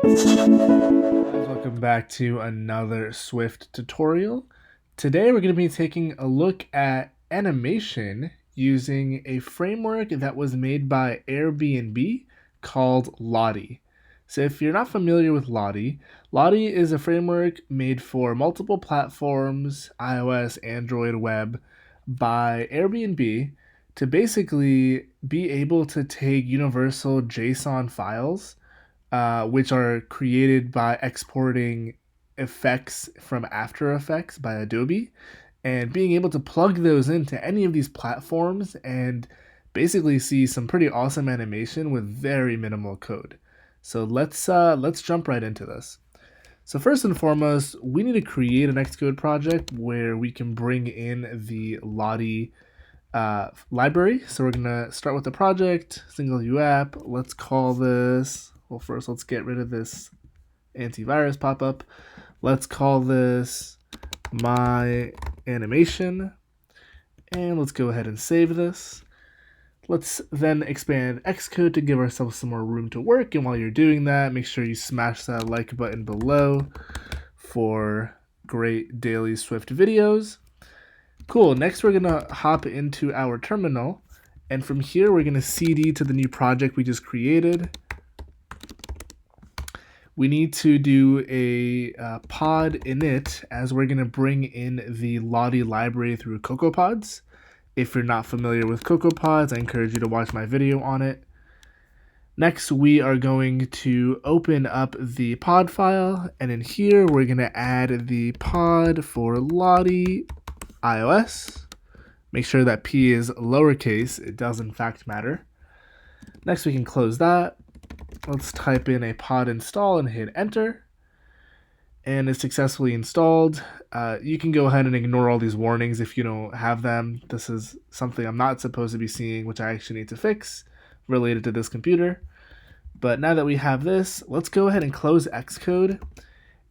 Welcome back to another Swift tutorial. Today we're going to be taking a look at animation using a framework that was made by Airbnb called Lottie. So if you're not familiar with Lottie, Lottie is a framework made for multiple platforms, iOS, Android, web, by Airbnb to basically be able to take universal JSON files which are created by exporting effects from After Effects by Adobe and being able to plug those into any of these platforms and basically see some pretty awesome animation with very minimal code. So let's jump right into this. So first and foremost, we need to create an Xcode project where we can bring in the Lottie library. So we're gonna start with the project, single U app. Let's call this, well, first let's get rid of this antivirus pop-up. Let's call this my animation, and let's go ahead and save this. Let's then expand Xcode to give ourselves some more room to work, and while you're doing that, make sure you smash that like button below for great daily Swift videos. Cool, next we're gonna hop into our terminal, and from here we're gonna cd to the new project we just created. We need to do a pod init as we're gonna bring in the Lottie library through CocoaPods. If you're not familiar with CocoaPods, I encourage you to watch my video on it. Next, we are going to open up the pod file, and in here we're gonna add the pod for Lottie iOS. Make sure that P is lowercase, it does in fact matter. Next we can close that. Let's type in a pod install and hit enter. And it's successfully installed. You can go ahead and ignore all these warnings if you don't have them. This is something I'm not supposed to be seeing, which I actually need to fix related to this computer. But now that we have this, let's go ahead and close Xcode.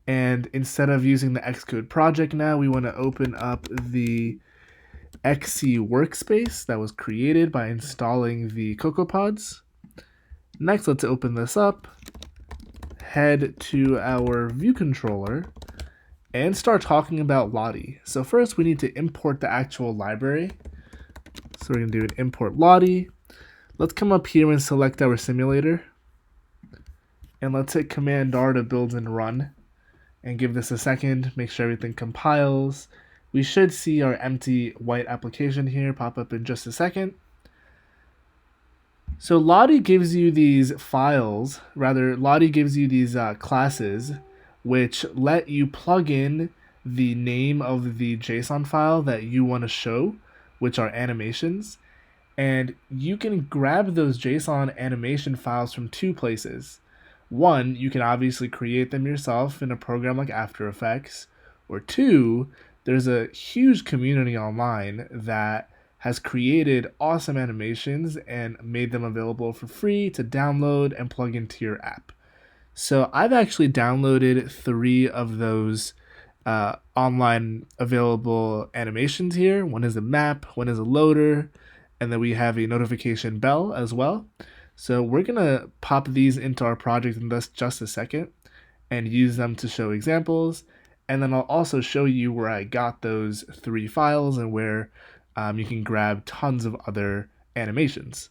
And instead of using the Xcode project now, we want to open up the XC workspace that was created by installing the CocoaPods. Next, let's open this up, head to our view controller, and start talking about Lottie. So first, we need to import the actual library. So we're going to do an import Lottie. Let's come up here and select our simulator. And let's hit Command-R to build and run. And give this a second, make sure everything compiles. We should see our empty white application here pop up in just a second. So Lottie gives you these files, Lottie gives you these classes which let you plug in the name of the JSON file that you want to show, which are animations. And you can grab those JSON animation files from two places. One, you can obviously create them yourself in a program like After Effects, or two, there's a huge community online that has created awesome animations and made them available for free to download and plug into your app. So I've actually downloaded 3 of those online available animations here. One is a map, one is a loader, and then we have a notification bell as well. So we're gonna pop these into our project in just a second and use them to show examples. And then I'll also show you where I got those 3 files and where you can grab tons of other animations.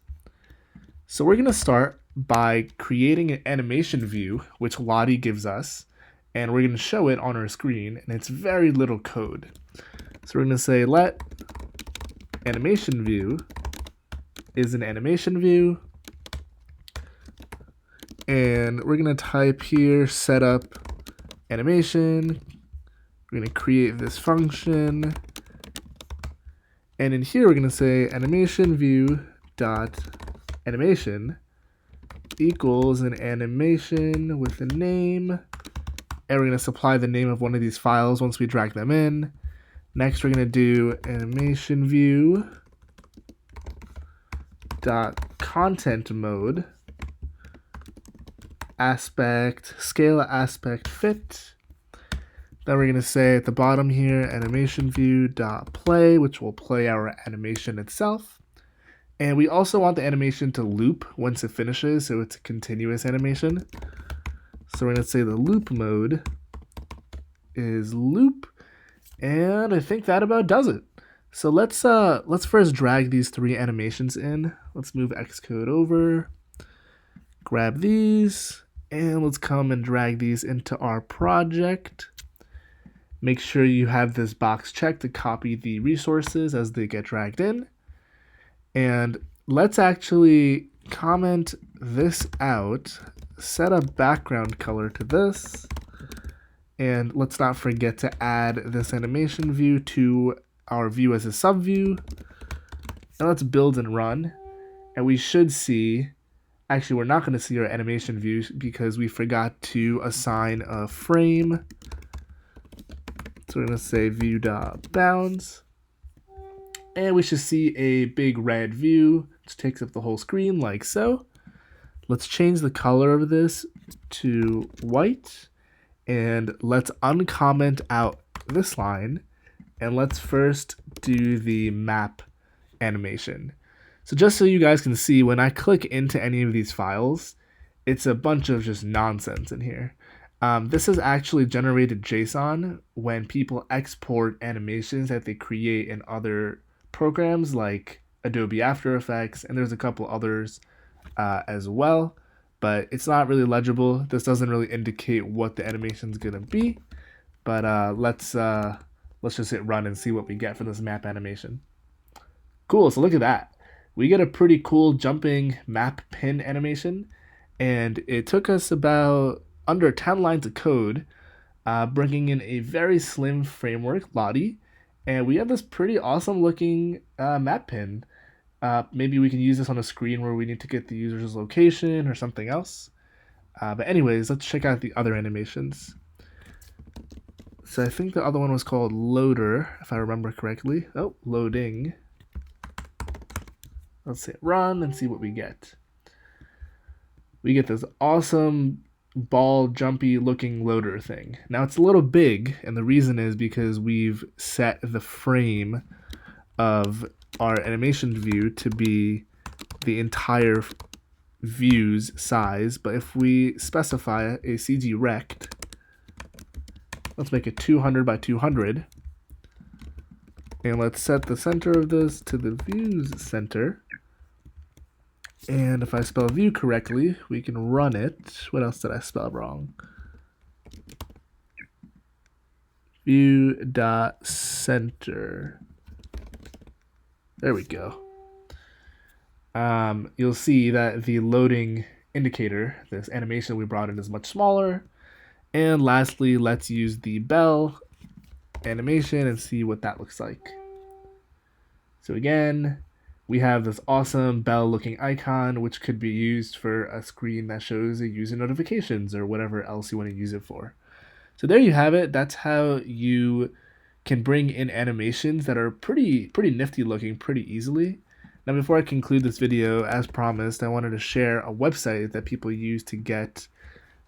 So we're gonna start by creating an animation view, which Lottie gives us, and we're gonna show it on our screen, and it's very little code. So we're gonna say let animation view is an animation view, and we're gonna type here setup animation. We're gonna create this function, and in here we're gonna say animation view dot animation equals an animation with a name, and we're gonna supply the name of one of these files once we drag them in. Next we're gonna do animation view dot content mode aspect scale aspect fit. Then we're going to say at the bottom here animation view dot play, which will play our animation itself. And we also want the animation to loop once it finishes, so it's a continuous animation. So we're going to say the loop mode is loop, and I think that about does it. So let's first drag these 3 animations in. Let's move Xcode over, grab these, and let's come and drag these into our project. Make sure you have this box checked to copy the resources as they get dragged in. And let's actually comment this out, set a background color to this, and let's not forget to add this animation view to our view as a subview. And let's build and run. And we should see, actually we're not going to see our animation view because we forgot to assign a frame. So we're going to say view.bounds. And we should see a big red view, which takes up the whole screen like so. Let's change the color of this to white. And let's uncomment out this line. And let's first do the map animation. So just so you guys can see, when I click into any of these files, it's a bunch of just nonsense in here. This is actually generated JSON when people export animations that they create in other programs like Adobe After Effects, and there's a couple others as well, but it's not really legible. This doesn't really indicate what the animation is going to be, but let's just hit run and see what we get for this map animation. Cool, so look at that. We get a pretty cool jumping map pin animation, and it took us about under 10 lines of code, bringing in a very slim framework, Lottie, and we have this pretty awesome looking map pin. Maybe we can use this on a screen where we need to get the user's location or something else. But anyways, let's check out the other animations. So I think the other one was called loader, if I remember correctly. Oh, loading. Let's hit run and see what we get. We get this awesome ball jumpy looking loader thing. Now it's a little big, and the reason is because we've set the frame of our animation view to be the entire view's size, but if we specify a CG rect, let's make it 200 by 200, and let's set the center of this to the view's center. And if I spell view correctly, we can run it. What else did I spell wrong? View.center. There we go. You'll see that the loading indicator, this animation we brought in, is much smaller. And lastly, let's use the bell animation and see what that looks like. So again, we have this awesome bell looking icon, which could be used for a screen that shows a user notifications or whatever else you want to use it for. So there you have it. That's how you can bring in animations that are pretty nifty looking pretty easily. Now before I conclude this video, as promised, I wanted to share a website that people use to get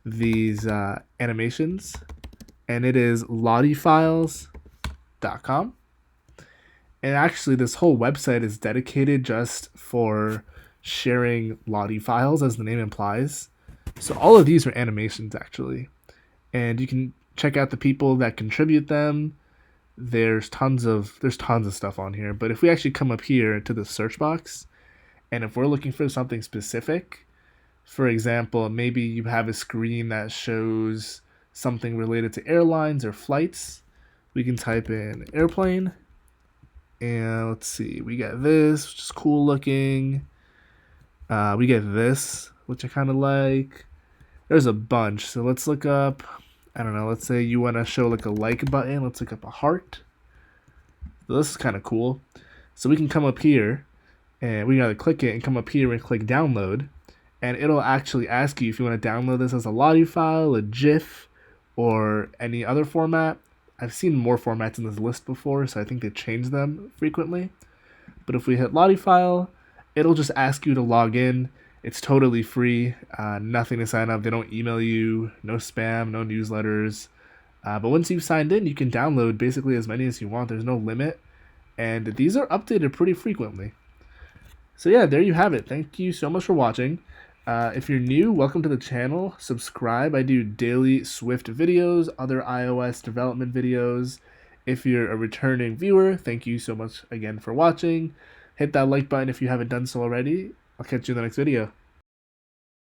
these animations, and it is lottiefiles.com. And actually this whole website is dedicated just for sharing Lottie files, as the name implies. So all of these are animations actually, and you can check out the people that contribute them. There's tons of stuff on here, but if we actually come up here to the search box, and if we're looking for something specific, for example, maybe you have a screen that shows something related to airlines or flights, we can type in airplane. And let's see, we got this, which is cool looking. We get this, which I kind of like. There's a bunch, so let's look up, I don't know, let's say you want to show like a like button. Let's look up a heart. So this is kind of cool. So we can come up here, and we gotta click it and come up here and click download. And it'll actually ask you if you want to download this as a Lottie file, a GIF, or any other format. I've seen more formats in this list before, so I think they change them frequently. But if we hit Lottie file, it'll just ask you to log in. It's totally free, nothing to sign up. They don't email you, no spam, no newsletters. But once you've signed in, you can download basically as many as you want. There's no limit, and these are updated pretty frequently. So yeah, there you have it. Thank you so much for watching. If you're new, welcome to the channel. Subscribe. I do daily Swift videos, other iOS development videos. If you're a returning viewer, thank you so much again for watching. Hit that like button if you haven't done so already. I'll catch you in the next video.